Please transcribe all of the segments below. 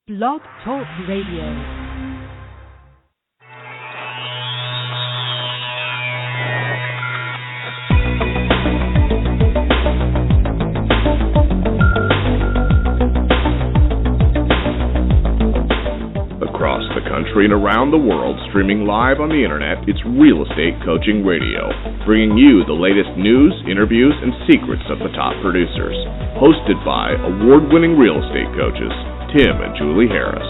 Blog Talk Radio. Across the country and around the world, streaming live on the internet, it's Real Estate Coaching Radio, bringing you the latest news, interviews, and secrets of the top producers. Hosted by award-winning real estate coaches, Tim and Julie Harris.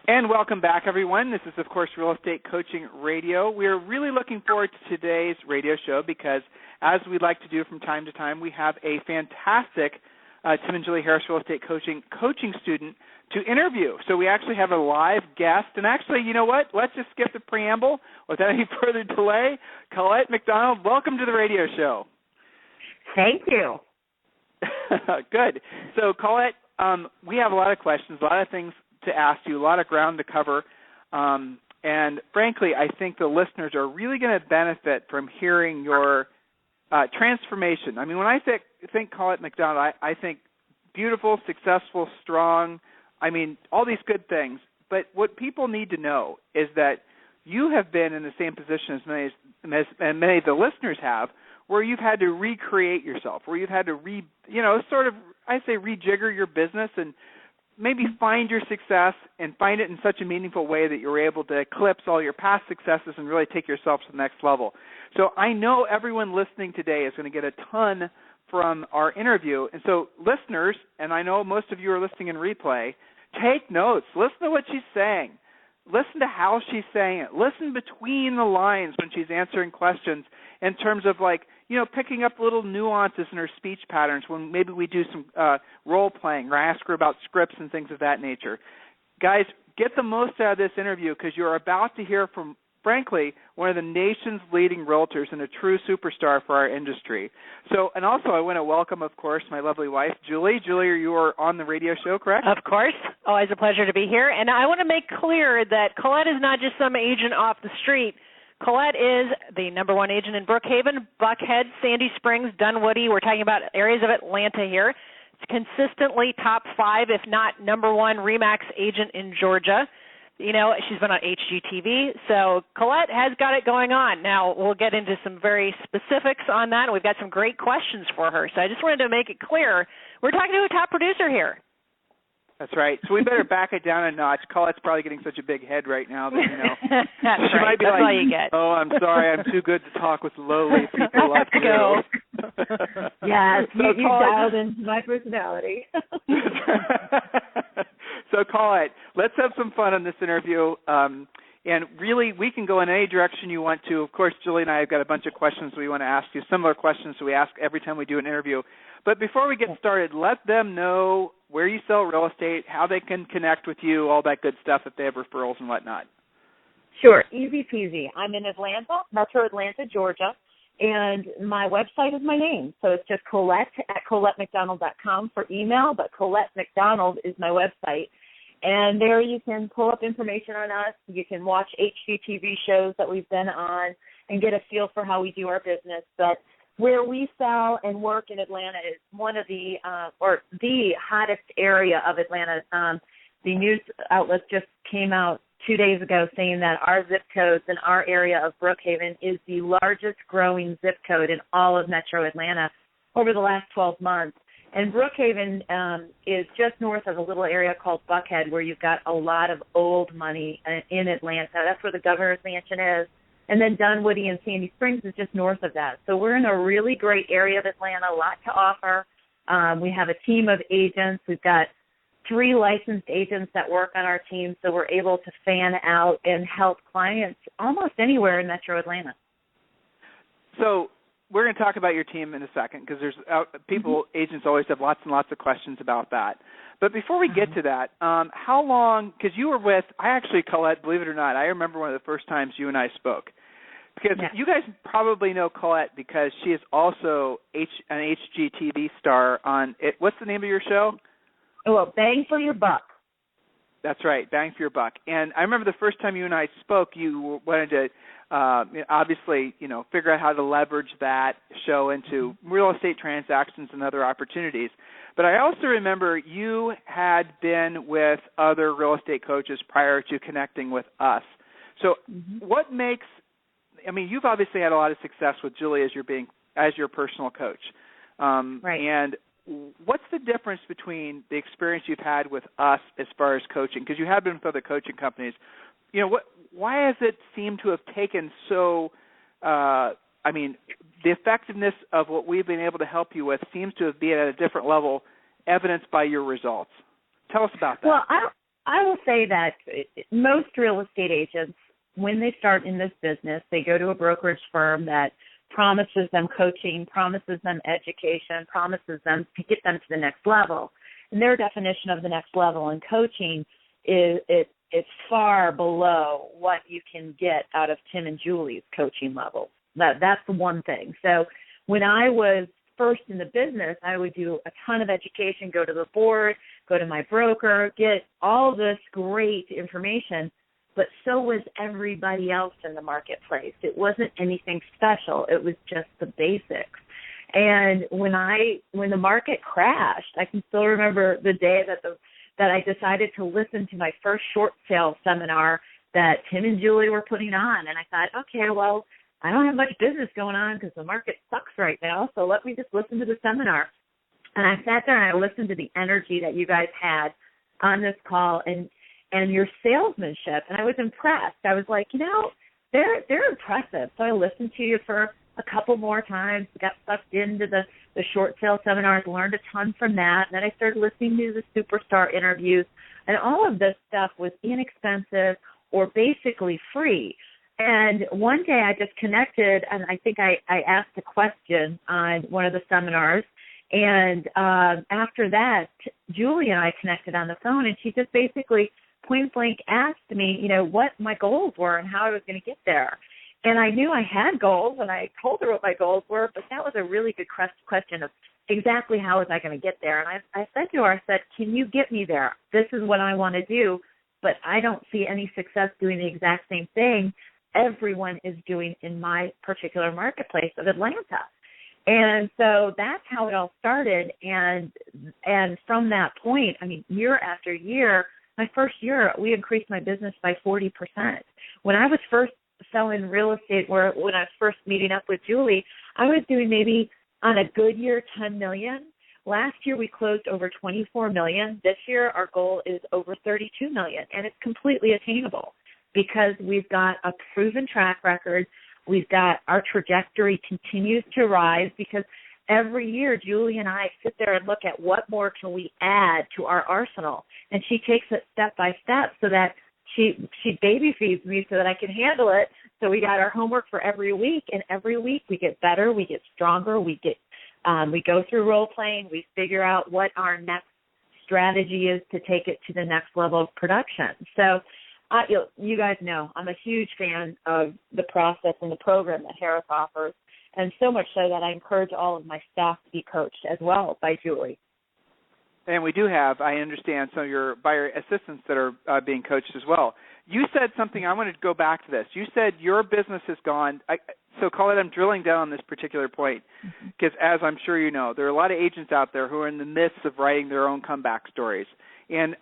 And welcome back, everyone. This is, of course, Real Estate Coaching Radio. We are really looking forward to today's radio show because, as we like to do from time to time, we have a fantastic Tim and Julie Harris Real Estate Coaching student to interview. So we actually have a live guest. And actually, you know what? Let's just skip the preamble without any further delay. Collette McDonald, welcome to the radio show. Thank you. Good. So, Collette, we have a lot of questions, a lot of things to ask you, a lot of ground to cover. And frankly, I think the listeners are really going to benefit from hearing your transformation. I mean, when I think Collette McDonald, I think beautiful, successful, strong, I mean, all these good things. But what people need to know is that you have been in the same position as many of the listeners have, where you've had to recreate yourself, where you've had to rejigger your business and maybe find your success and find it in such a meaningful way that you're able to eclipse all your past successes and really take yourself to the next level. So I know everyone listening today is going to get a ton from our interview. And so listeners, and I know most of you are listening in replay, take notes. Listen to what she's saying. Listen to how she's saying it. Listen between the lines when she's answering questions in terms of picking up little nuances in her speech patterns when maybe we do some role playing or ask her about scripts and things of that nature. Guys, get the most out of this interview because you're about to hear from, frankly, one of the nation's leading realtors and a true superstar for our industry. So, and also I want to welcome, of course, my lovely wife, Julie. Julie, you are on the radio show, correct? Of course. Always a pleasure to be here. And I want to make clear that Collette is not just some agent off the street. Collette is the number one agent in Brookhaven, Buckhead, Sandy Springs, Dunwoody. We're talking about areas of Atlanta here. It's consistently top 5, if not number 1 RE/MAX agent in Georgia. You know, she's been on HGTV. So Collette has got it going on. Now, we'll get into some very specifics on that. We've got some great questions for her. So I just wanted to make it clear, we're talking to a top producer here. That's right. So we better back it down a notch. Collette's probably getting such a big head right now that, That's she right. might be That's like, all you get. oh, I'm sorry, I'm too good to talk with lowly people like you. Go. Yes, So you dialed into my personality. So, Collette, let's have some fun on this interview. And really, we can go in any direction you want to. Of course, Julie and I have got a bunch of questions we want to ask you, similar questions we ask every time we do an interview. But before we get started, let them know where you sell real estate, how they can connect with you, all that good stuff if they have referrals and whatnot. Sure, easy peasy. I'm in Atlanta, Metro Atlanta, Georgia, and my website is my name. So it's just Collette at ColletteMcDonald.com for email, but Collette McDonald is my website. And there you can pull up information on us. You can watch HGTV shows that we've been on and get a feel for how we do our business. But where we sell and work in Atlanta is one of the hottest area of Atlanta. The news outlets just came out 2 days ago saying that our zip codes in our area of Brookhaven is the largest growing zip code in all of Metro Atlanta over the last 12 months. And Brookhaven is just north of a little area called Buckhead where you've got a lot of old money in Atlanta. That's where the governor's mansion is. And then Dunwoody and Sandy Springs is just north of that. So we're in a really great area of Atlanta, a lot to offer. We have a team of agents. We've got 3 licensed agents that work on our team, so we're able to fan out and help clients almost anywhere in Metro Atlanta. So we're going to talk about your team in a second because there's agents always have lots and lots of questions about that. But before we get to that, how long, because you were with, Collette, believe it or not, I remember one of the first times you and I spoke. Because you guys probably know Collette because she is also an HGTV star on, what's the name of your show? Well, Bang for Your Buck. That's right, bang for your buck. And I remember the first time you and I spoke, you wanted to obviously, figure out how to leverage that show into real estate transactions and other opportunities. But I also remember you had been with other real estate coaches prior to connecting with us. So what makes, you've obviously had a lot of success with Julie as your personal coach. Right. And what's the difference between the experience you've had with us as far as coaching? Because you have been with other coaching companies. Why has it seemed to have taken so, the effectiveness of what we've been able to help you with seems to have been at a different level, evidenced by your results. Tell us about that. Well, I will say that most real estate agents, when they start in this business, they go to a brokerage firm that promises them coaching, promises them education, promises them to get them to the next level. And their definition of the next level in coaching is it's far below what you can get out of Tim and Julie's coaching levels. That's the one thing. So when I was first in the business, I would do a ton of education, go to the board, go to my broker, get all this great information, but so was everybody else in the marketplace. It wasn't anything special. It was just the basics. And when the market crashed, I can still remember the day that I decided to listen to my first short sale seminar that Tim and Julie were putting on. And I thought, okay, well, I don't have much business going on because the market sucks right now, so let me just listen to the seminar. And I sat there and I listened to the energy that you guys had on this call and your salesmanship, and I was impressed. I was like, they're impressive. So I listened to you for a couple more times, got sucked into the short sale seminars, learned a ton from that. And then I started listening to the superstar interviews, and all of this stuff was inexpensive or basically free. And one day I just connected, and I think I asked a question on one of the seminars. And after that, Julie and I connected on the phone, and she just basically point blank asked me, what my goals were and how I was going to get there. And I knew I had goals, and I told her what my goals were, but that was a really good question of exactly how was I going to get there. And I said to her, can you get me there? This is what I want to do, but I don't see any success doing the exact same thing everyone is doing in my particular marketplace of Atlanta. And so that's how it all started. And from that point, year after year, my first year, we increased my business by 40%. When I was first selling real estate, when I was first meeting up with Julie, I was doing maybe on a good year, $10 million. Last year, we closed over $24 million. This year, our goal is over $32 million, and it's completely attainable because we've got a proven track record. We've got our trajectory continues to rise because every year Julie and I sit there and look at what more can we add to our arsenal, and she takes it step by step so that she baby feeds me so that I can handle it. So we got our homework for every week, and every week we get better, we get stronger, we go through role playing, we figure out what our next strategy is to take it to the next level of production. So you guys know I'm a huge fan of the process and the program that Harris offers, and so much so that I encourage all of my staff to be coached as well by Julie. And we do have, I understand, some of your buyer assistants that are being coached as well. You said something, I want to go back to this. You said your business has gone, so Collette, I'm drilling down on this particular point because as I'm sure you know, there are a lot of agents out there who are in the midst of writing their own comeback stories. And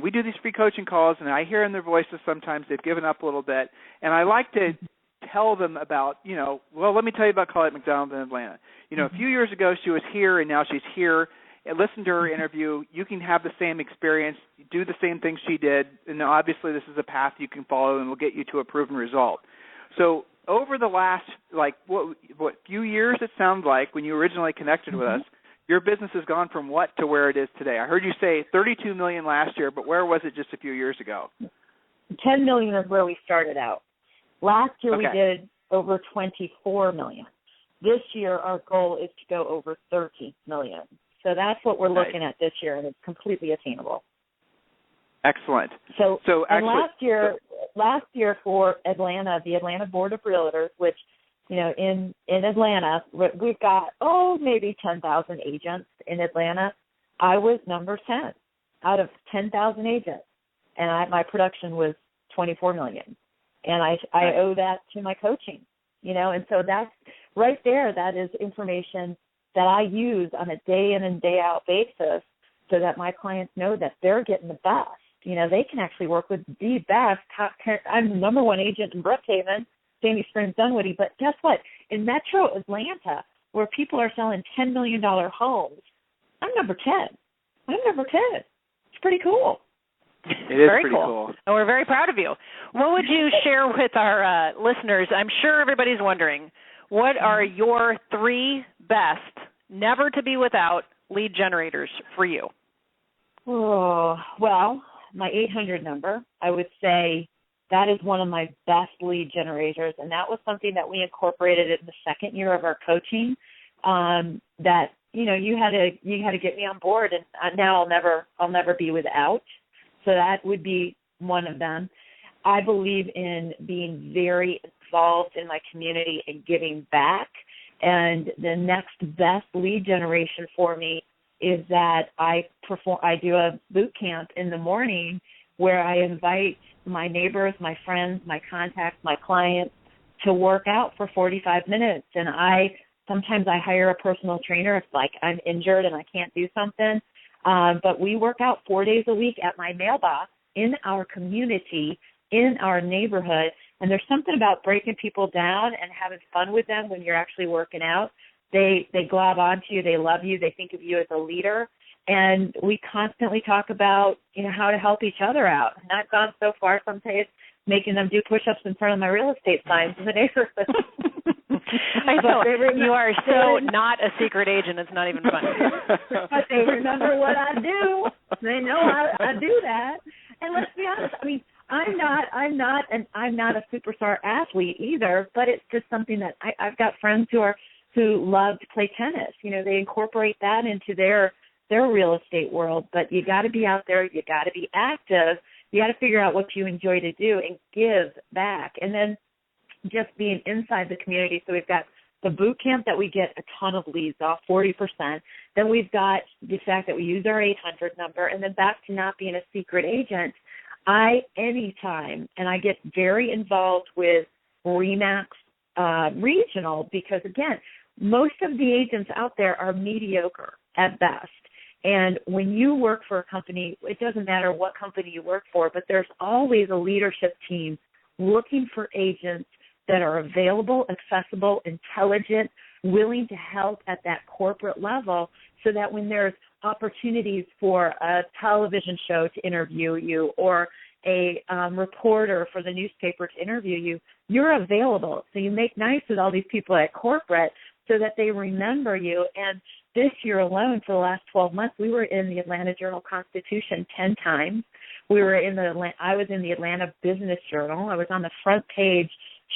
we do these free coaching calls, and I hear in their voices sometimes they've given up a little bit. And I like to tell them about, let me tell you about Collette McDonald in Atlanta. A few years ago she was here, and now she's here. And listen to her interview. You can have the same experience, do the same things she did, and obviously this is a path you can follow and will get you to a proven result. So over the last, what few years it sounds like when you originally connected with us, your business has gone from what to where it is today? I heard you say $32 million last year, but where was it just a few years ago? $10 million is where we started out. Last year we did over $24 million. This year our goal is to go over $30 million. So that's what we're looking at this year, and it's completely attainable. Excellent. So last year for Atlanta, the Atlanta Board of Realtors, which, in Atlanta, we've got, maybe 10,000 agents in Atlanta. I was number 10 out of 10,000 agents. and my production was 24 million. And I owe that to my coaching, and so that's right there. That is information that I use on a day in and day out basis so that my clients know that they're getting the best. They can actually work with the best top 10. I'm the number one agent in Brookhaven, Sandy Springs, Dunwoody. But guess what? In Metro Atlanta, where people are selling $10 million homes, I'm number 10. It's pretty cool. It is very pretty cool. And we're very proud of you. What would you share with our listeners? I'm sure everybody's wondering, what are your 3 best, never to be without lead generators for you? Oh, well, my 800 number, I would say that is one of my best lead generators, and that was something that we incorporated in the second year of our coaching. That you had to get me on board, and now I'll never be without. So that would be one of them. I believe in being very involved in my community and giving back. And the next best lead generation for me is that I do a boot camp in the morning where I invite my neighbors, my friends, my contacts, my clients to work out for 45 minutes. And sometimes I hire a personal trainer if I'm injured and I can't do something. But we work out 4 days a week at my mailbox in our community, in our neighborhood. And there's something about breaking people down and having fun with them when you're actually working out. They glob onto you. They love you. They think of you as a leader. And we constantly talk about, how to help each other out. And I've gone so far some days making them do push-ups in front of my real estate signs in the neighborhood. I know. You are so not a secret agent. It's not even funny. But they remember what I do. They know I do that. And let's be honest. I mean, I'm not a superstar athlete either. But it's just something that I've got friends who love to play tennis. They incorporate that into their real estate world. But you got to be out there. You got to be active. You got to figure out what you enjoy to do and give back. And then just being inside the community. So we've got the boot camp that we get a ton of leads off, 40%. Then we've got the fact that we use our 800 number. And then back to not being a secret agent, anytime, and I get very involved with RE/MAX regional because, again, most of the agents out there are mediocre at best. And when you work for a company, it doesn't matter what company you work for, but there's always a leadership team looking for agents that are available, accessible, intelligent, willing to help at that corporate level so that when there's opportunities for a television show to interview you or a reporter for the newspaper to interview you, you're available. So you make nice with all these people at corporate so that they remember you. And this year alone, for the last 12 months, we were in the Atlanta Journal-Constitution 10 times. I was in the Atlanta Business Journal. I was on the front page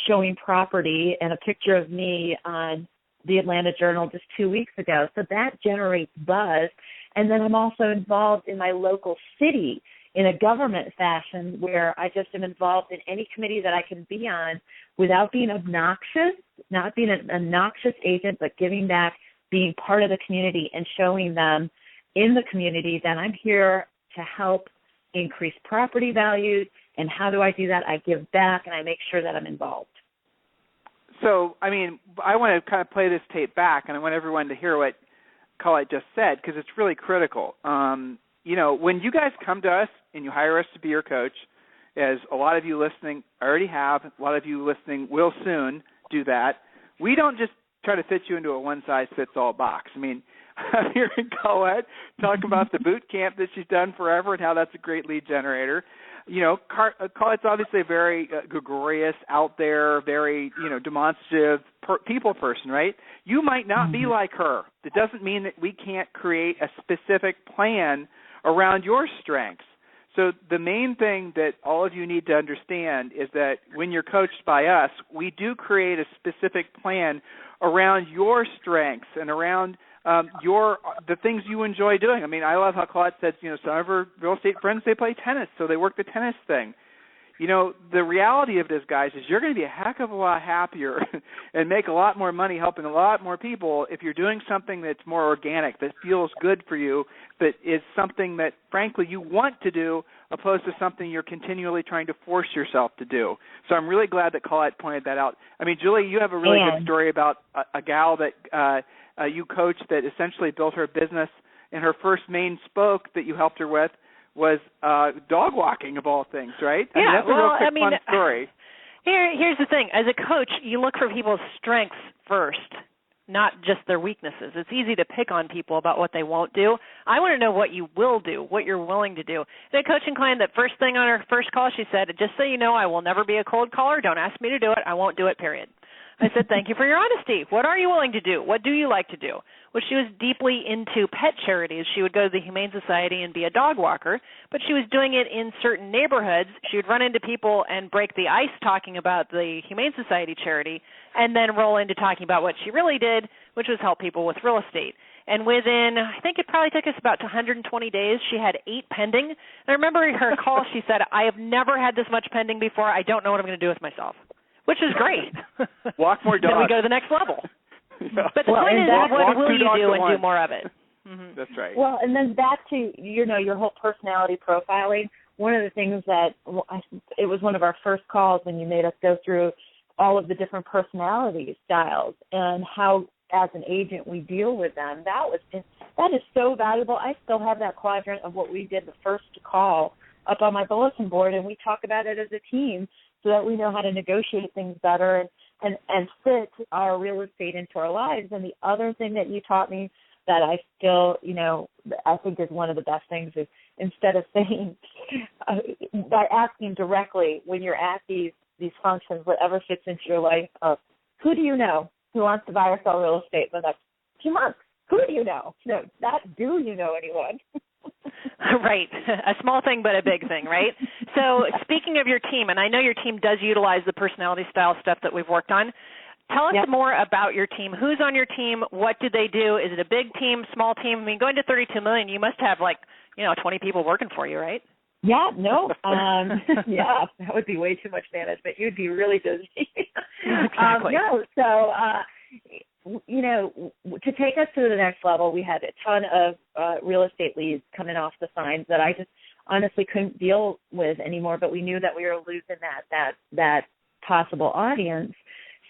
showing property and a picture of me on the Atlanta Journal just 2 weeks ago. So that generates buzz. And then I'm also involved in my local city in a government fashion where I just am involved in any committee that I can be on without being obnoxious, not being an obnoxious agent, but giving back, being part of the community and showing them in the community that I'm here to help increase property values. And how do I do that? I give back and I make sure that I'm involved. So, I want to kind of play this tape back, and I want everyone to hear what Collette just said because it's really critical. When you guys come to us and you hire us to be your coach, as a lot of you listening already have, a lot of you listening will soon do that, we don't just try to fit you into a one-size-fits-all box. I'm hearing Collette talk about the boot camp that she's done forever and how that's a great lead generator. Collette's obviously a very gregarious, out there, very, demonstrative people person, right? You might not be like her. That doesn't mean that we can't create a specific plan around your strengths. So the main thing that all of you need to understand is that when you're coached by us, we do create a specific plan around your strengths and around the things you enjoy doing. I love how Collette said, some of her real estate friends, they play tennis, so they work the tennis thing. the reality of this, guys, is you're going to be a heck of a lot happier and make a lot more money helping a lot more people if you're doing something that's more organic, that feels good for you, that is something that, frankly, you want to do, opposed to something you're continually trying to force yourself to do. So I'm really glad that Collette pointed that out. I mean, Julie, you have a really good story about a gal that you coached that essentially built her business, and her first main spoke that you helped her with was dog walking, of all things, right? Yeah, that's a real quick fun story. Here's the thing. As a coach, you look for people's strengths first, not just their weaknesses. It's easy to pick on people about what they won't do. I want to know what you will do, what you're willing to do. And a coaching client, that first thing on her first call, she said, just so you know, I will never be a cold caller. Don't ask me to do it. I won't do it, period. I said, thank you for your honesty. What are you willing to do? What do you like to do? Well, she was deeply into pet charities. She would go to the Humane Society and be a dog walker, but she was doing it in certain neighborhoods. She would run into people and break the ice talking about the Humane Society charity, and then roll into talking about what she really did, which was help people with real estate. And within, I think it probably took us about 120 days, she had 8 pending. And I remember her call, she said, I have never had this much pending before. I don't know what I'm going to do with myself, which is great. Walk more dogs. Then we go to the next level. Yeah. But the point is, what will you do and once. do more of it? Mm-hmm. That's right. Well, and then back to, your whole personality profiling. One of the things that, it was one of our first calls when you made us go through all of the different personality styles and how, as an agent, we deal with them. That is so valuable. I still have that quadrant of what we did the first call up on my bulletin board, and we talk about it as a team so that we know how to negotiate things better and fit our real estate into our lives. And the other thing that you taught me that I still, I think is one of the best things is, instead of saying, by asking directly when you're at these functions, whatever fits into your life, of who do you know who wants to buy or sell real estate in the next 2 months? Who do you know? No, not do you know anyone? Right. A small thing, but a big thing, right? So speaking of your team, and I know your team does utilize the personality style stuff that we've worked on, tell us more about your team. Who's on your team? What do they do? Is it a big team, small team? I mean, going to $32 million, you must have 20 people working for you, right? Yeah, no. Yeah, that would be way too much management. You'd be really busy. Exactly. To take us to the next level, we had a ton of real estate leads coming off the signs that I just honestly couldn't deal with anymore, but we knew that we were losing that possible audience.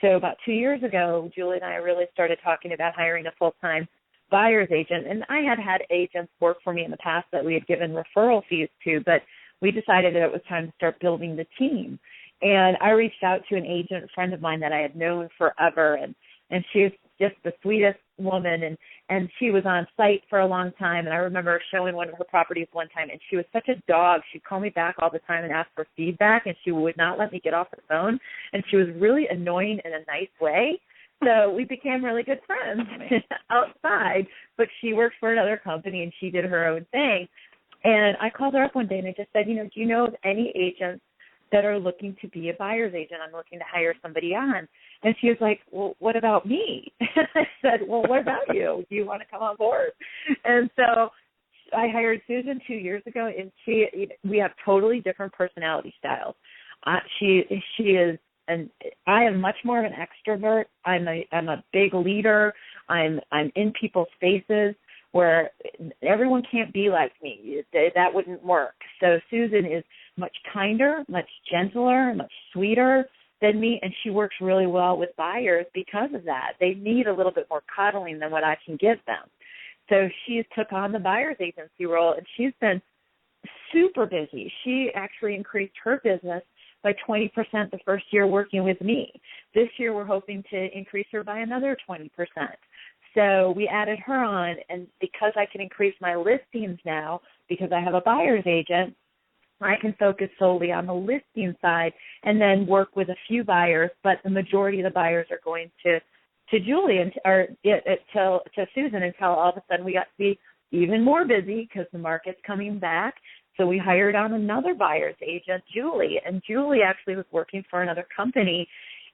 So about 2 years ago, Julie and I really started talking about hiring a full-time buyer's agent. And I had agents work for me in the past that we had given referral fees to, but we decided that it was time to start building the team. And I reached out to an agent friend of mine that I had known forever, and she was just the sweetest woman, and she was on site for a long time. And I remember showing one of her properties one time, and she was such a dog. She'd call me back all the time and ask for feedback, and she would not let me get off the phone. And she was really annoying in a nice way. So we became really good friends outside, but she worked for another company, and she did her own thing. And I called her up one day, and I just said, do you know of any agents that are looking to be a buyer's agent? I'm looking to hire somebody on. And she was like, well, what about me? I said, well, what about you? Do you want to come on board? And so I hired Susan 2 years ago, and we have totally different personality styles. She is, and I am much more of an extrovert. I'm a big leader. I'm in people's faces where everyone can't be like me. That wouldn't work. So Susan is much kinder, much gentler, much sweeter than me, and she works really well with buyers because of that. They need a little bit more coddling than what I can give them. So she took on the buyer's agency role, and she's been super busy. She actually increased her business by 20% the first year working with me. This year we're hoping to increase her by another 20%. So we added her on, and because I can increase my listings now, because I have a buyer's agent, I can focus solely on the listing side and then work with a few buyers, but the majority of the buyers are going to Julie to Susan until all of a sudden we got to be even more busy because the market's coming back. So we hired on another buyer's agent, Julie, and Julie actually was working for another company,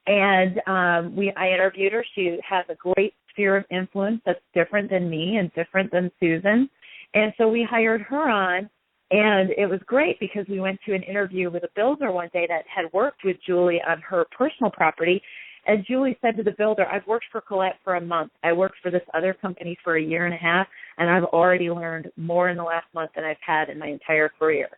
and I interviewed her. She has a great sphere of influence that's different than me and different than Susan, and so we hired her on. And it was great because we went to an interview with a builder one day that had worked with Julie on her personal property. And Julie said to the builder, I've worked for Collette for a month. I worked for this other company for a year and a half, and I've already learned more in the last month than I've had in my entire career.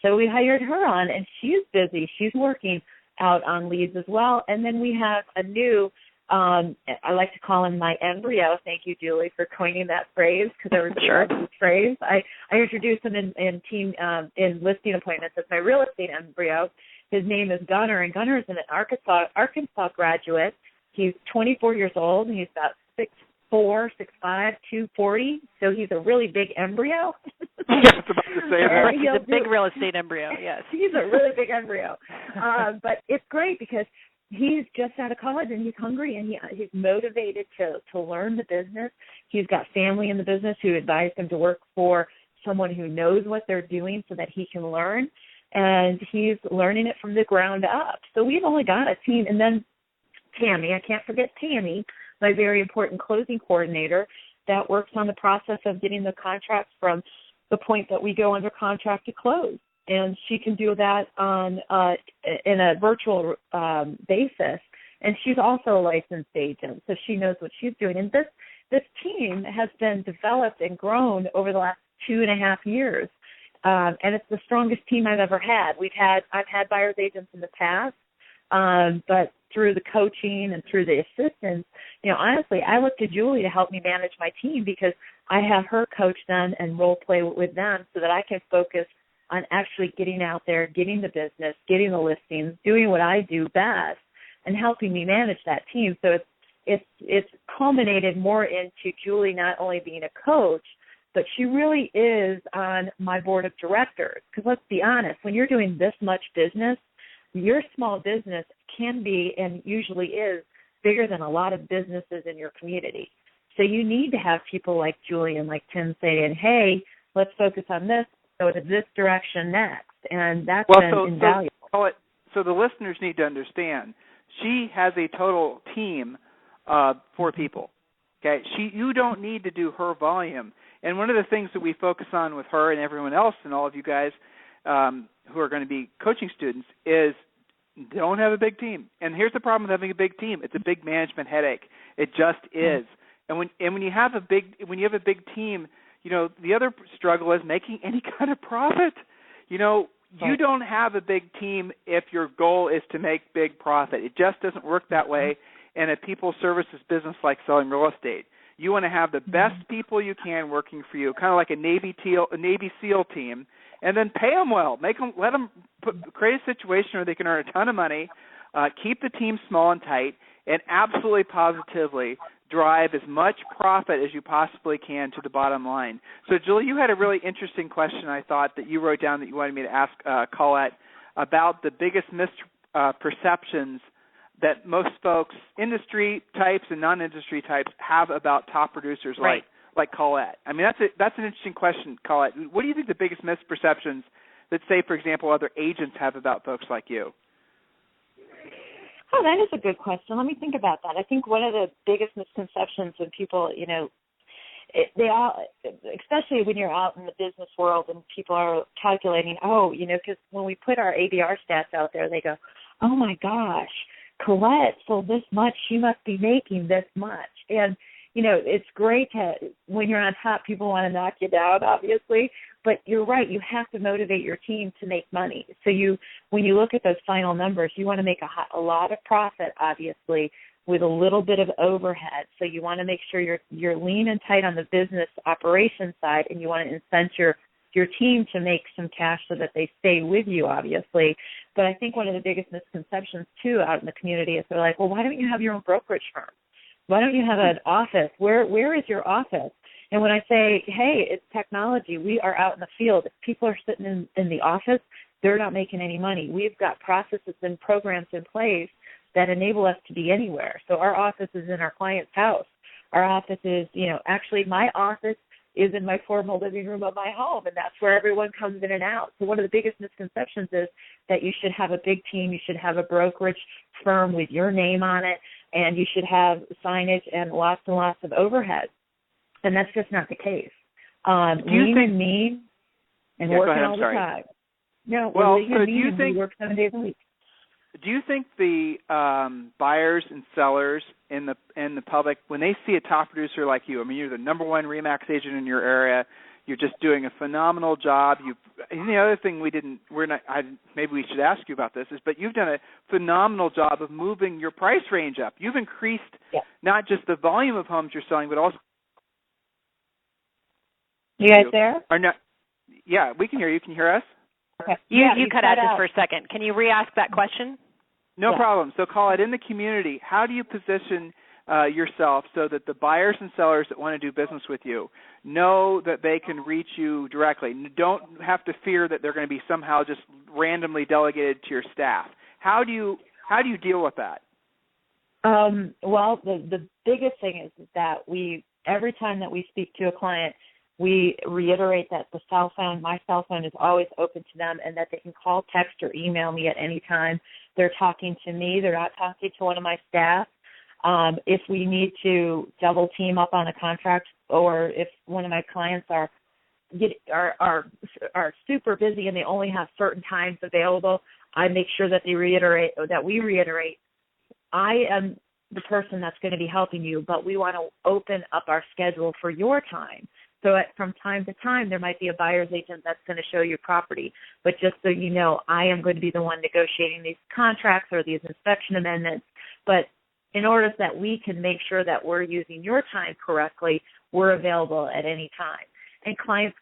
So we hired her on, and she's busy. She's working out on leads as well. And then we have a new, I like to call him my embryo. Thank you, Julie, for coining that phrase, because everybody loves this phrase. I introduced him in listing appointments as my real estate embryo. His name is Gunner, and Gunner is an Arkansas graduate. He's 24 years old, and he's about 6'4", 6'5", 240, so he's a really big embryo. I was about to say that. He's a big real estate embryo, yes. He's a really big embryo. But it's great because he's just out of college, and he's hungry, and he's motivated to learn the business. He's got family in the business who advised him to work for someone who knows what they're doing so that he can learn. And he's learning it from the ground up. So we've only got a team. And then Tammy, I can't forget Tammy, my very important closing coordinator that works on the process of getting the contracts from the point that we go under contract to close. And she can do that on in a virtual basis. And she's also a licensed agent, so she knows what she's doing. And this team has been developed and grown over the last 2.5 years. And it's the strongest team I've ever had. I've had buyer's agents in the past, but through the coaching and through the assistance, honestly, I look to Julie to help me manage my team because I have her coach them and role play with them so that I can focus on actually getting out there, getting the business, getting the listings, doing what I do best, and helping me manage that team. So it's culminated more into Julie not only being a coach, but she really is on my board of directors. Because let's be honest, when you're doing this much business, your small business can be and usually is bigger than a lot of businesses in your community. So you need to have people like Julie and like Tim saying, hey, let's focus on this, go to this direction next. And that's been invaluable. So the listeners need to understand, she has a total team of 4 people. Okay, you don't need to do her volume. And one of the things that we focus on with her and everyone else and all of you guys who are going to be coaching students is don't have a big team. And here's the problem with having a big team. It's a big management headache. It just is. And when you have a big team, the other struggle is making any kind of profit. You don't have a big team if your goal is to make big profit. It just doesn't work that way in a people services business like selling real estate. You want to have the best people you can working for you, kind of like a Navy SEAL team, and then pay them well. Let them create a situation where they can earn a ton of money, keep the team small and tight, and absolutely positively drive as much profit as you possibly can to the bottom line. So, Julie, you had a really interesting question, I thought, that you wrote down that you wanted me to ask Collette about the biggest misperceptions that most folks, industry types and non-industry types, have about top producers like Collette. I mean, that's an interesting question, Collette. What do you think the biggest misperceptions that, say, for example, other agents have about folks like you? Oh, that is a good question. Let me think about that. I think one of the biggest misconceptions when people, they all, especially when you're out in the business world and people are calculating, because when we put our ABR stats out there, they go, oh my gosh, Collette sold this much, she must be making this much. And, it's great when you're on top, people want to knock you down, obviously, but you're right, you have to motivate your team to make money. So when you look at those final numbers, you want to make a lot of profit, obviously, with a little bit of overhead. So you want to make sure you're lean and tight on the business operations side, and you want to incent your team to make some cash so that they stay with you, obviously. But I think one of the biggest misconceptions, too, out in the community is they're like, well, why don't you have your own brokerage firm? Why don't you have an office? Where is your office? And when I say, hey, it's technology, we are out in the field. If people are sitting in the office, they're not making any money. We've got processes and programs in place that enable us to be anywhere. So our office is in our client's house. Our office is, actually my office is in my formal living room of my home, and that's where everyone comes in and out. So one of the biggest misconceptions is that you should have a big team, you should have a brokerage firm with your name on it, and you should have signage and lots of overhead. And that's just not the case. Lean and mean. and yeah, working go ahead. all I'm the sorry. time. No, well, we're so do you think we work 7 days a week? Do you think the buyers and sellers in the public, when they see a top producer like you, I mean, you're the number one RE/MAX agent in your area, you're just doing a phenomenal job. And the other thing maybe we should ask you about this but you've done a phenomenal job of moving your price range up. You've increased not just the volume of homes you're selling, but also. You guys there? Yeah, we can hear you. Can you hear us? Okay. You cut out just for a second. Can you re-ask that question? No problem. So, Collette, in the community, how do you position yourself so that the buyers and sellers that want to do business with you know that they can reach you directly? Don't have to fear that they're going to be somehow just randomly delegated to your staff. How do you deal with that? Well, the biggest thing is that every time that we speak to a client, we reiterate that my cell phone is always open to them, and that they can call, text, or email me at any time. They're talking to me. They're not talking to one of my staff. If we need to double team up on a contract, or if one of my clients are super busy and they only have certain times available, I make sure that we reiterate, I am the person that's going to be helping you, but we want to open up our schedule for your time. So from time to time, there might be a buyer's agent that's going to show you property. But just so you know, I am going to be the one negotiating these contracts or these inspection amendments. But in order that we can make sure that we're using your time correctly, we're available at any time. And clients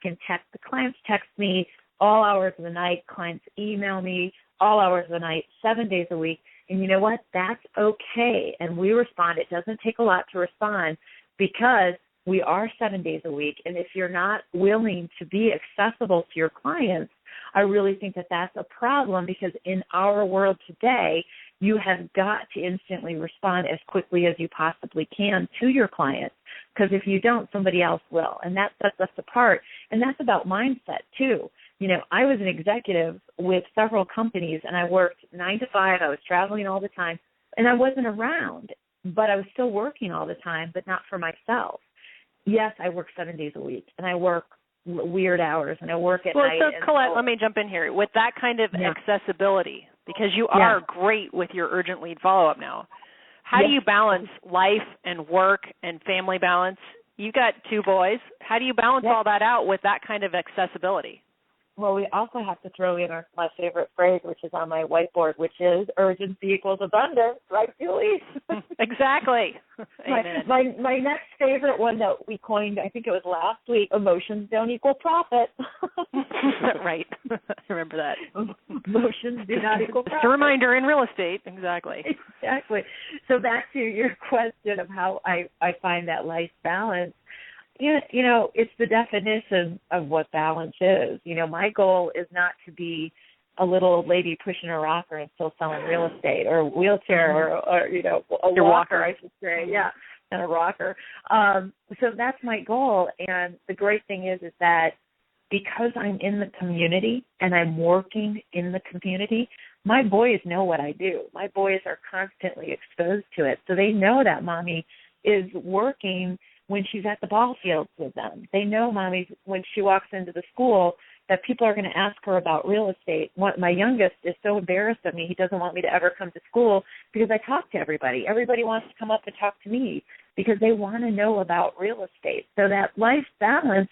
text me all hours of the night. Clients email me all hours of the night, 7 days a week. And you know what? That's okay. And we respond. It doesn't take a lot to respond because we are 7 days a week, and if you're not willing to be accessible to your clients, I really think that that's a problem, because in our world today, you have got to instantly respond as quickly as you possibly can to your clients, because if you don't, somebody else will, and that sets us apart. And that's about mindset, too. You know, I was an executive with several companies, and I worked 9 to 5. I was traveling all the time, and I wasn't around, but I was still working all the time, but not for myself. Yes, I work 7 days a week, and I work weird hours, and I work at night. Well, so Collette, let me jump in here. With that kind of accessibility, because you are great with your urgent lead follow-up now, how do you balance life and work and family balance? You've got 2 boys. How do you balance all that out with that kind of accessibility? Well, we also have to throw in my favorite phrase, which is on my whiteboard, which is urgency equals abundance, right, Julie? Exactly. Amen. My next favorite one that we coined, I think it was last week, emotions don't equal profit. Right. I remember that. Emotions do not equal profit. Just a reminder in real estate. Exactly. Exactly. So back to your question of how I find that life balance. You know, it's the definition of what balance is. You know, my goal is not to be a little old lady pushing a rocker and still selling real estate, or a wheelchair, or you know, a walker, I should say, and a rocker. So that's my goal. And the great thing is that because I'm in the community and I'm working in the community, my boys know what I do. My boys are constantly exposed to it. So they know that mommy is working when she's at the ball fields with them. They know mommy, when she walks into the school, that people are going to ask her about real estate. My youngest is so embarrassed of me, he doesn't want me to ever come to school because I talk to everybody. Everybody wants to come up and talk to me because they want to know about real estate. So that life balance,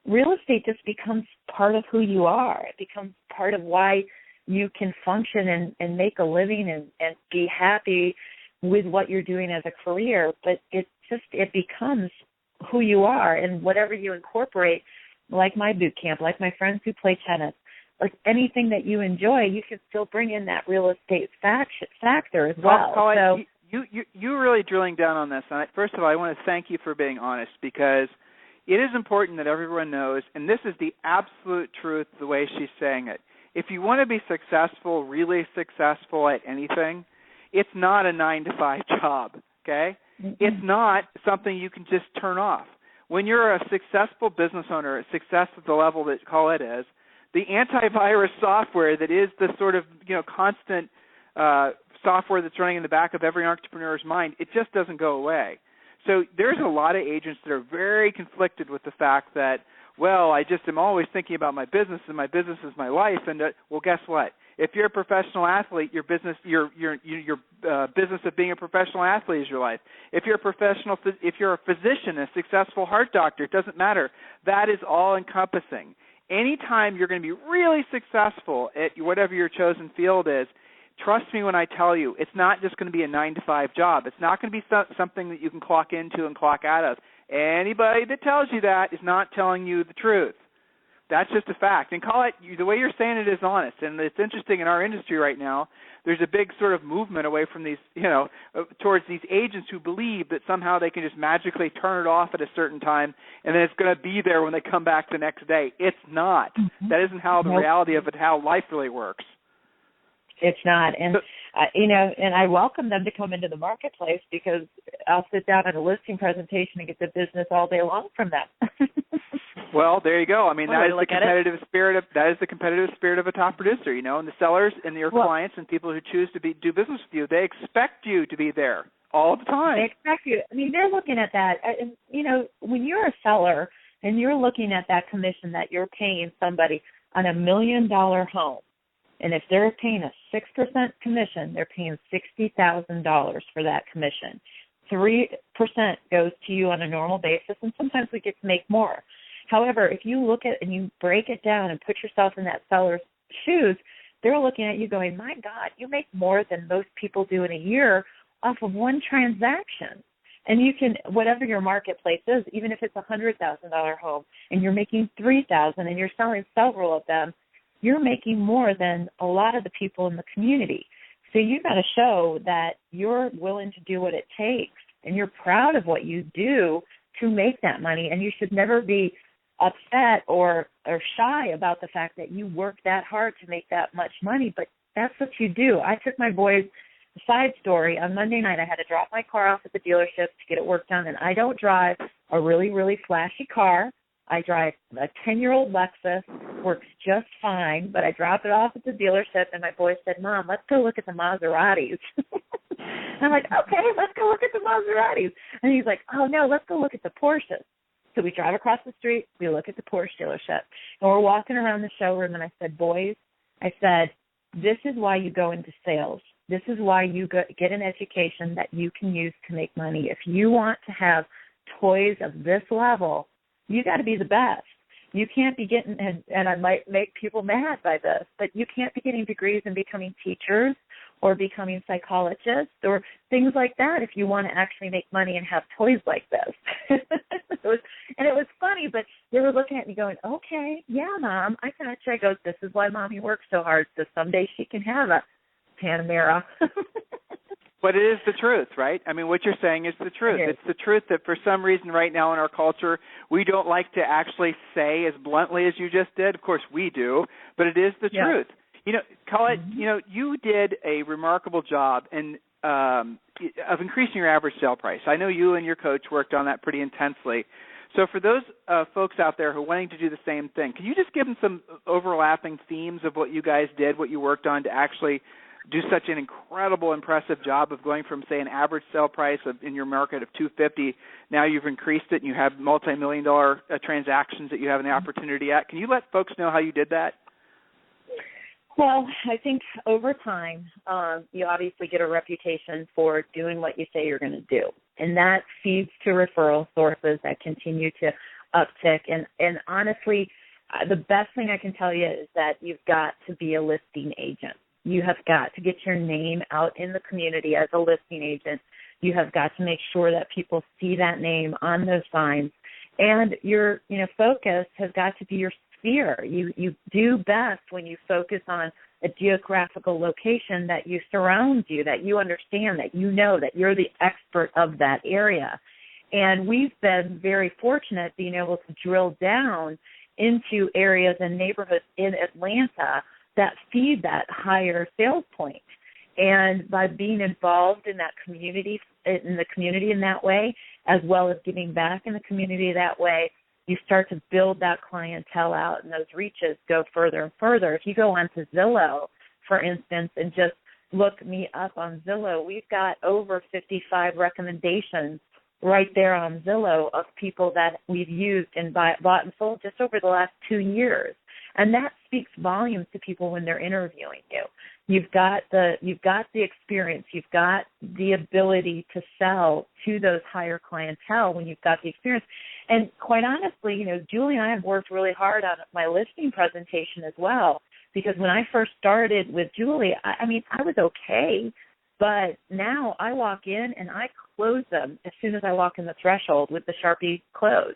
real estate just becomes part of who you are. It becomes part of why you can function and make a living and be happy with what you're doing as a career. But it becomes who you are, and whatever you incorporate, like my boot camp, like my friends who play tennis, like anything that you enjoy, you can still bring in that real estate factor as well. Collette, so you're really drilling down on this. And first of all, I want to thank you for being honest, because it is important that everyone knows, and this is the absolute truth, the way she's saying it. If you want to be successful, really successful at anything, it's not a 9-to-5 job, okay? It's not something you can just turn off. When you're a successful business owner, a success at the level that Collette is, the antivirus software that is the sort of constant software that's running in the back of every entrepreneur's mind, it just doesn't go away. So there's a lot of agents that are very conflicted with the fact that, well, I just am always thinking about my business, and my business is my life. And well, guess what? If you're a professional athlete, your business of being a professional athlete is your life. If you're a physician, a successful heart doctor, it doesn't matter. That is all encompassing. Anytime you're going to be really successful at whatever your chosen field is, trust me when I tell you, it's not just going to be a 9-to-5 job. It's not going to be something that you can clock into and clock out of. Anybody that tells you that is not telling you the truth. That's just a fact. And Collette, the way you're saying it is honest. And it's interesting in our industry right now, there's a big sort of movement away from these, towards these agents who believe that somehow they can just magically turn it off at a certain time and then it's going to be there when they come back the next day. It's not. Mm-hmm. That isn't how the reality of it, how life really works. It's not. And, and I welcome them to come into the marketplace because I'll sit down at a listing presentation and get the business all day long from them. Well, there you go. I mean, that is the competitive spirit of a top producer, and the sellers and your clients and people who choose to do business with you, they expect you to be there all the time. They expect you. I mean, they're looking at that. And, when you're a seller and you're looking at that commission that you're paying somebody on $1 million home, and if they're paying a 6% commission, they're paying $60,000 for that commission. 3% goes to you on a normal basis, and sometimes we get to make more. However, if you look at and you break it down and put yourself in that seller's shoes, they're looking at you going, my God, you make more than most people do in a year off of one transaction. And you can, whatever your marketplace is, even if it's a $100,000 home and you're making $3,000 and you're selling several of them, you're making more than a lot of the people in the community. So you've got to show that you're willing to do what it takes and you're proud of what you do to make that money. And you should never be upset or shy about the fact that you work that hard to make that much money, but that's what you do. I took my boys, side story, on Monday night I had to drop my car off at the dealership to get it work done, and I don't drive a really, really flashy car. I drive a 10-year-old Lexus, works just fine, but I drop it off at the dealership, and my boy said, Mom, let's go look at the Maseratis. I'm like, okay, let's go look at the Maseratis. And he's like, oh, no, let's go look at the Porsches. So we drive across the street, we look at the Porsche dealership, and we're walking around the showroom, and I said, boys, this is why you go into sales. This is why you get an education that you can use to make money. If you want to have toys of this level, you got to be the best. You can't be getting, and I might make people mad by this, but you can't be getting degrees and becoming teachers or becoming psychologists or things like that if you want to actually make money and have toys like this. It was funny, but they were looking at me going, okay, yeah, Mom, I got you. I goes, this is why Mommy works so hard, so someday she can have a Panamera. But it is the truth, right? I mean, what you're saying is the truth. It's the truth that for some reason right now in our culture, we don't like to actually say as bluntly as you just did. Of course, we do, but it is the truth. Collette, you did a remarkable job of increasing your average sale price. I know you and your coach worked on that pretty intensely. So for those folks out there who are wanting to do the same thing, can you just give them some overlapping themes of what you guys did, what you worked on to actually do such an incredible, impressive job of going from, say, an average sale price in your market of $250, now you've increased it and you have multi-million-dollar transactions that you have an opportunity at. Can you let folks know how you did that? Well, I think over time, you obviously get a reputation for doing what you say you're going to do, and that feeds to referral sources that continue to uptick. And honestly, the best thing I can tell you is that you've got to be a listing agent. You have got to get your name out in the community as a listing agent. You have got to make sure that people see that name on those signs. And your focus has got to be your sphere. You do best when you focus on a geographical location that you surround you, that you understand, that you know, that you're the expert of that area. And we've been very fortunate being able to drill down into areas and neighborhoods in Atlanta that feed that higher sales point. And by being involved in that community, in that way, as well as giving back in the community that way, you start to build that clientele out, and those reaches go further and further. If you go onto Zillow, for instance, and just look me up on Zillow, we've got over 55 recommendations right there on Zillow of people that we've used and bought and sold just over the last 2 years. And that speaks volumes to people when they're interviewing you. You've got the experience. You've got the ability to sell to those higher clientele when you've got the experience. And quite honestly, you know, Julie and I have worked really hard on my listing presentation as well, because when I first started with Julie, I mean, I was okay, but now I walk in and I close them as soon as I walk in the threshold with the Sharpie close.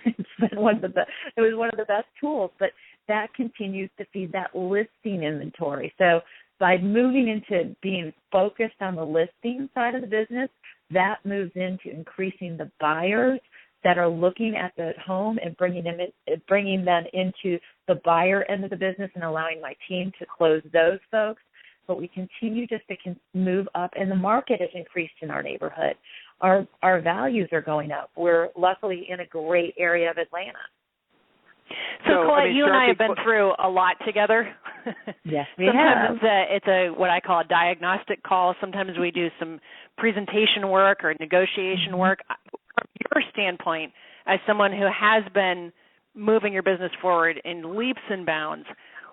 It was one of the best tools, but that continues to feed that listing inventory. So by moving into being focused on the listing side of the business, that moves into increasing the buyers that are looking at the home and bringing them into the buyer end of the business and allowing my team to close those folks. But we continue just to move up, and the market has increased in our neighborhood. Our values are going up. We're luckily in a great area of Atlanta. So Collette, you and I have been through a lot together. Yes, we Sometimes have. It's a what I call a diagnostic call. Sometimes we do some presentation work or negotiation work. From your standpoint, as someone who has been moving your business forward in leaps and bounds,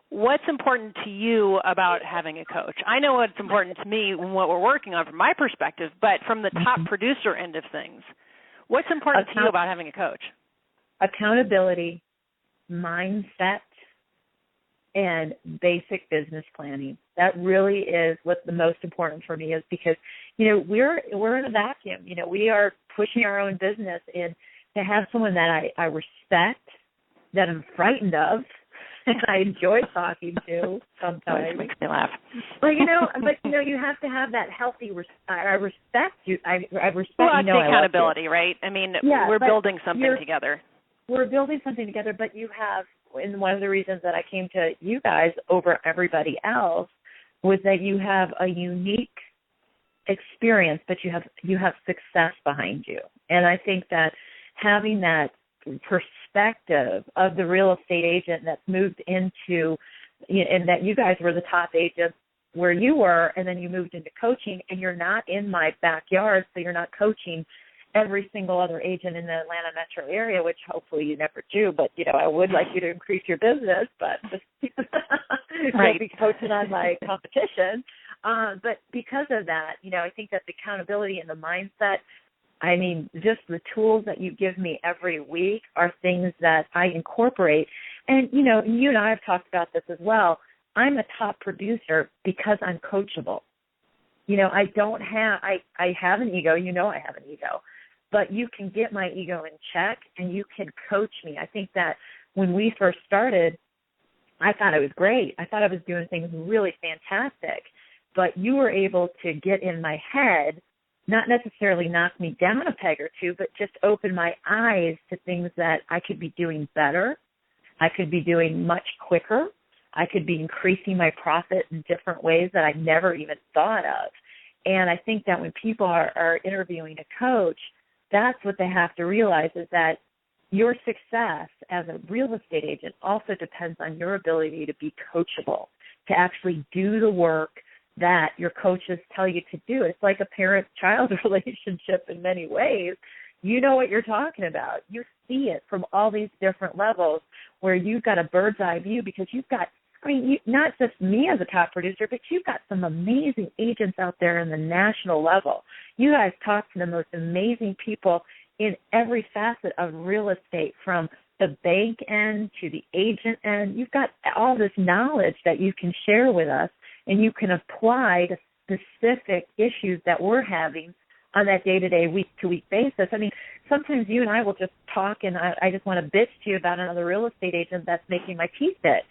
what's important to you about having a coach? I know what's important to me and what we're working on from my perspective, but from the top producer end of things, what's important to you about having a coach? Accountability, mindset, and basic business planning. That really is what's the most important for me, is because, you know, we're in a vacuum. You know, we are pushing our own business, and to have someone that I respect, that I'm frightened of, and I enjoy talking to sometimes. Makes me laugh. But you know, you have to have that healthy. I respect you. I respect. Well, you know, the accountability, right? I mean, yeah, we're building something together. We're building something together, but you have, and one of the reasons that I came to you guys over everybody else was that you have a unique experience, but you have success behind you, and I think that having that perspective of the real estate agent that's moved into, and that you guys were the top agents where you were, and then you moved into coaching, and you're not in my backyard, so you're not coaching every single other agent in the Atlanta metro area, which hopefully you never do, but, you know, I would like you to increase your business, but right. Don't be coaching on my competition. But because of that, you know, I think that the accountability and the mindset, I mean, just the tools that you give me every week are things that I incorporate. And, you know, you and I have talked about this as well. I'm a top producer because I'm coachable. You know, I have an ego. You know I have an ego. But you can get my ego in check and you can coach me. I think that when we first started, I thought it was great. I thought I was doing things really fantastic. But you were able to get in my head, not necessarily knock me down a peg or two, but just open my eyes to things that I could be doing better. I could be doing much quicker. I could be increasing my profit in different ways that I never even thought of. And I think that when people are interviewing a coach, that's what they have to realize, is that your success as a real estate agent also depends on your ability to be coachable, to actually do the work that your coaches tell you to do. It's like a parent-child relationship in many ways. You know what you're talking about. You see it from all these different levels where you've got a bird's eye view, because you've got, I mean, not just me as a top producer, but you've got some amazing agents out there in the national level. You guys talk to the most amazing people in every facet of real estate, from the bank end to the agent end. You've got all this knowledge that you can share with us, and you can apply to specific issues that we're having on that day-to-day, week-to-week basis. I mean, sometimes you and I will just talk, and I just want to bitch to you about another real estate agent that's making my teeth itch.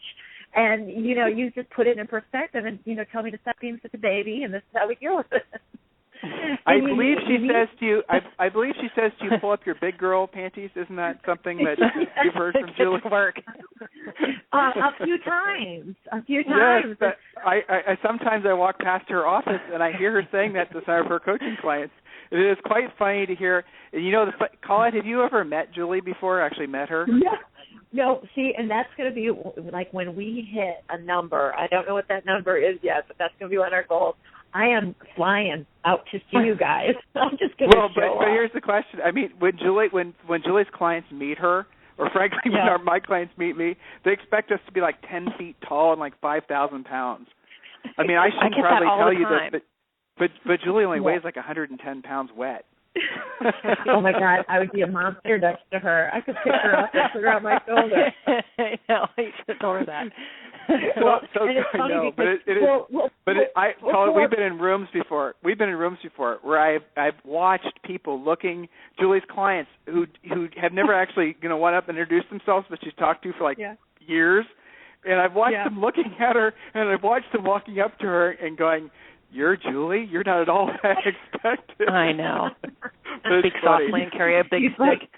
And, you know, you just put it in perspective and, you know, tell me to stop being such a baby, and this is how we deal with it. I believe she says to you, pull up your big girl panties. Isn't that something that you've heard from Julie? Work. A few times. Yes, I sometimes I walk past her office and I hear her saying that to some of her coaching clients. It is quite funny to hear. You know, Collette, have you ever met Julie before? Actually met her? Yeah. No, see, and that's going to be like when we hit a number. I don't know what that number is yet, but that's going to be one of our goals. I am flying out to see you guys. I'm just going to show but here's the question. I mean, when Julie's clients meet her, or frankly, when my clients meet me, they expect us to be like 10 feet tall and like 5,000 pounds. I mean, I should probably tell you that, but Julie only weighs like 110 pounds wet. Oh my God, I would be a monster next to her. I could pick her up and put her on my shoulder. I know, you should have told her that. Well, I know, we've been in rooms before. We've been in rooms before where I've watched people looking. Julie's clients who have never actually went up and introduced themselves, but she's talked to for like years, and I've watched them looking at her, and I've watched them walking up to her and going, "You're Julie? You're not at all what I expected." I know. Speak softly and carry a big stick.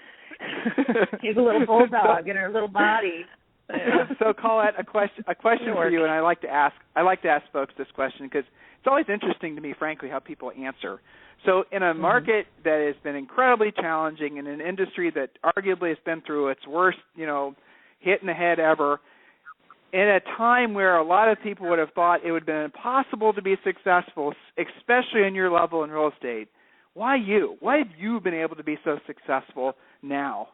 She's a little bulldog in her little body. So, Collette, a question for you, and I like to ask folks this question because it's always interesting to me, frankly, how people answer. So, in a market that has been incredibly challenging, in an industry that arguably has been through its worst, hit in the head ever, in a time where a lot of people would have thought it would have been impossible to be successful, especially in your level in real estate, why you? Why have you been able to be so successful now?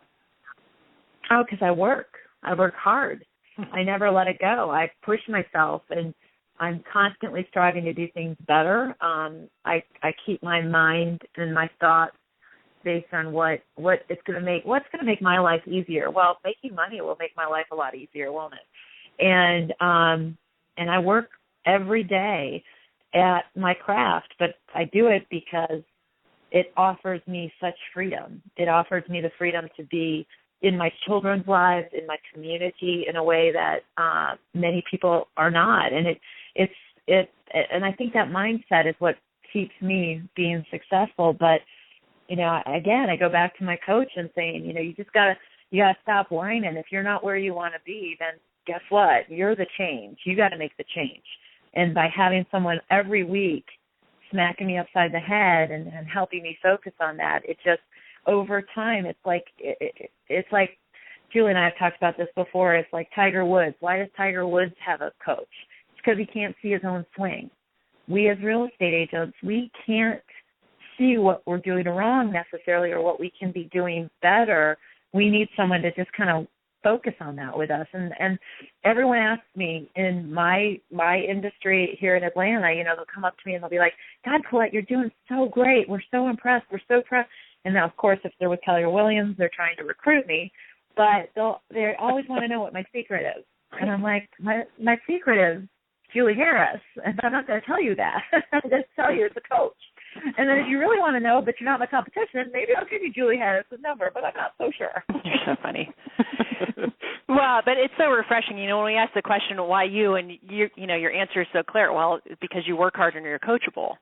Oh, because I work. I work hard. I never let it go. I push myself, and I'm constantly striving to do things better. I keep my mind and my thoughts based on what's going to make my life easier. Well, making money will make my life a lot easier, won't it? And I work every day at my craft, but I do it because it offers me such freedom. It offers me the freedom to be in my children's lives, in my community, in a way that many people are not. And and I think that mindset is what keeps me being successful. But again, I go back to my coach and saying, you gotta stop whining. If you're not where you want to be, then guess what? You're the change. You got to make the change. And by having someone every week smacking me upside the head and helping me focus on that, it just, over time, it's like Julie and I have talked about this before. It's like Tiger Woods. Why does Tiger Woods have a coach? It's because he can't see his own swing. We as real estate agents, we can't see what we're doing wrong necessarily or what we can be doing better. We need someone to just kind of focus on that with us. And everyone asks me in my industry here in Atlanta, they'll come up to me and they'll be like, "God, Collette, you're doing so great. We're so impressed. We're so impressed." And now, of course, if they're with Keller Williams, they're trying to recruit me, but they always want to know what my secret is. And I'm like, my secret is Julie Harris, and I'm not going to tell you that. I'm going to tell you it's a coach. And then if you really want to know, but you're not my competition, maybe I'll give you Julie Harris' number, but I'm not so sure. You're so funny. Well, but it's so refreshing. When we ask the question, why you, and your answer is so clear. Well, it's because you work hard and you're coachable.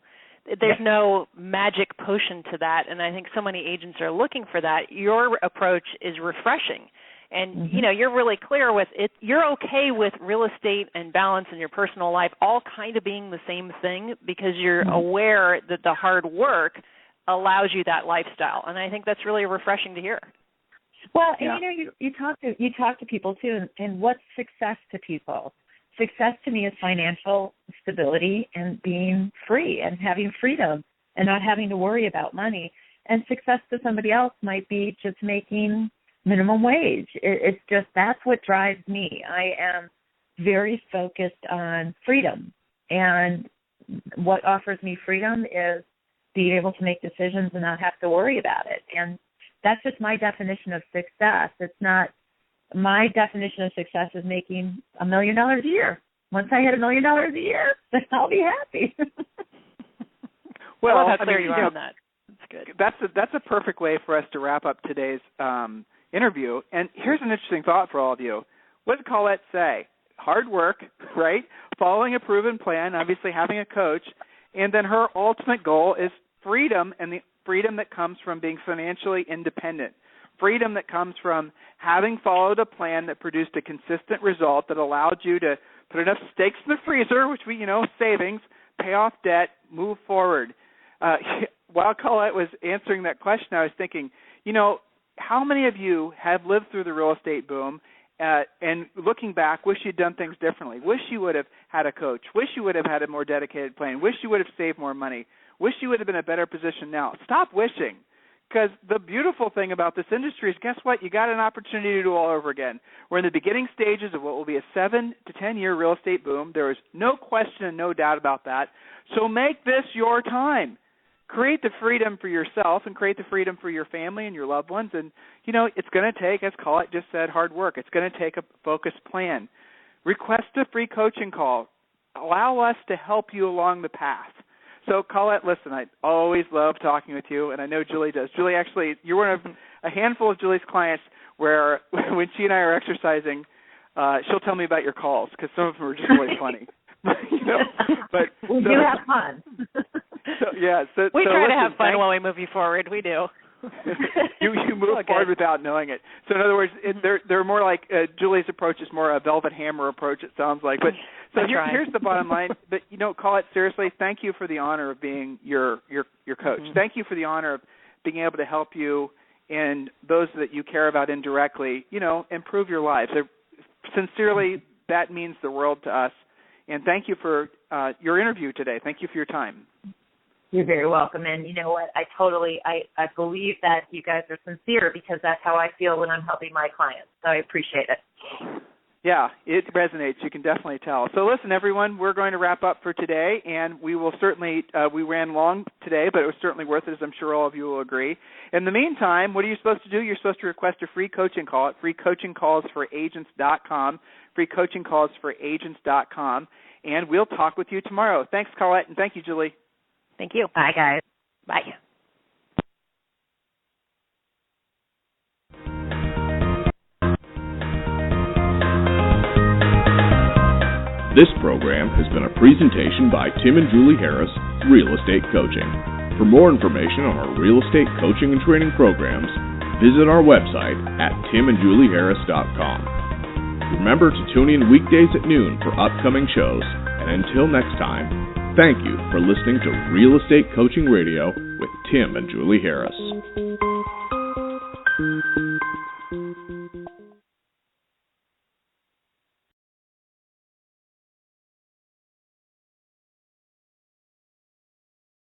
There's no magic potion to that, and I think so many agents are looking for that. Your approach is refreshing, and you're really clear with it. You're okay with real estate and balance in your personal life all kind of being the same thing because you're aware that the hard work allows you that lifestyle, and I think that's really refreshing to hear. Well, and you talk to people too, and what's success to people? Success to me is financial stability and being free and having freedom and not having to worry about money. And success to somebody else might be just making minimum wage. It's just, that's what drives me. I am very focused on freedom. And what offers me freedom is being able to make decisions and not have to worry about it. And that's just my definition of success. It's not, my definition of success is making $1 million a year. Once I hit $1 million a year, then I'll be happy. Well, I love how clear you are on that. That's good. That's a perfect way for us to wrap up today's interview. And here's an interesting thought for all of you. What did Collette say? Hard work, right? Following a proven plan, obviously having a coach, and then her ultimate goal is freedom, and the freedom that comes from being financially independent. Freedom that comes from having followed a plan that produced a consistent result that allowed you to put enough steaks in the freezer, which we, savings, pay off debt, move forward. While Collette was answering that question, I was thinking, how many of you have lived through the real estate boom and looking back, wish you'd done things differently. Wish you would have had a coach. Wish you would have had a more dedicated plan. Wish you would have saved more money. Wish you would have been in a better position now. Stop wishing, because the beautiful thing about this industry is, guess what? You got an opportunity to do all over again. We're in the beginning stages of what will be a 7 to 10 year real estate boom. There is no question and no doubt about that. So make this your time. Create the freedom for yourself and create the freedom for your family and your loved ones. And, you know, it's going to take, as Collette just said, hard work. It's going to take a focused plan. Request a free coaching call. Allow us to help you along the path. So, Collette, listen, I always love talking with you, and I know Julie does. Julie, actually, you're one of a handful of Julie's clients where when she and I are exercising, she'll tell me about your calls, because some of them are just really funny. You know, but we do have fun. We try to have fun while we move you forward. We do. you move forward without knowing it. So in other words, they're more like Julie's approach is more a velvet hammer approach, it sounds like. But so here's the bottom line. But you know, Collette, seriously, thank you for the honor of being your coach. Mm-hmm. Thank you for the honor of being able to help you and those that you care about indirectly, you know, improve your lives. Sincerely, that means the world to us. And thank you for your interview today. Thank you for your time. You're very welcome. And you know what? I believe that you guys are sincere, because that's how I feel when I'm helping my clients. So I appreciate it. Yeah, it resonates. You can definitely tell. So listen, everyone, we're going to wrap up for today, and we will certainly, we ran long today, but it was certainly worth it, as I'm sure all of you will agree. In the meantime, what are you supposed to do? You're supposed to request a free coaching call at freecoachingcallsforagents.com, freecoachingcallsforagents.com, and we'll talk with you tomorrow. Thanks, Collette, and thank you, Julie. Thank you. Bye, guys. Bye. This program has been a presentation by Tim and Julie Harris, Real Estate Coaching. For more information on our real estate coaching and training programs, visit our website at timandjulieharris.com. Remember to tune in weekdays at noon for upcoming shows, and until next time, thank you for listening to Real Estate Coaching Radio with Tim and Julie Harris.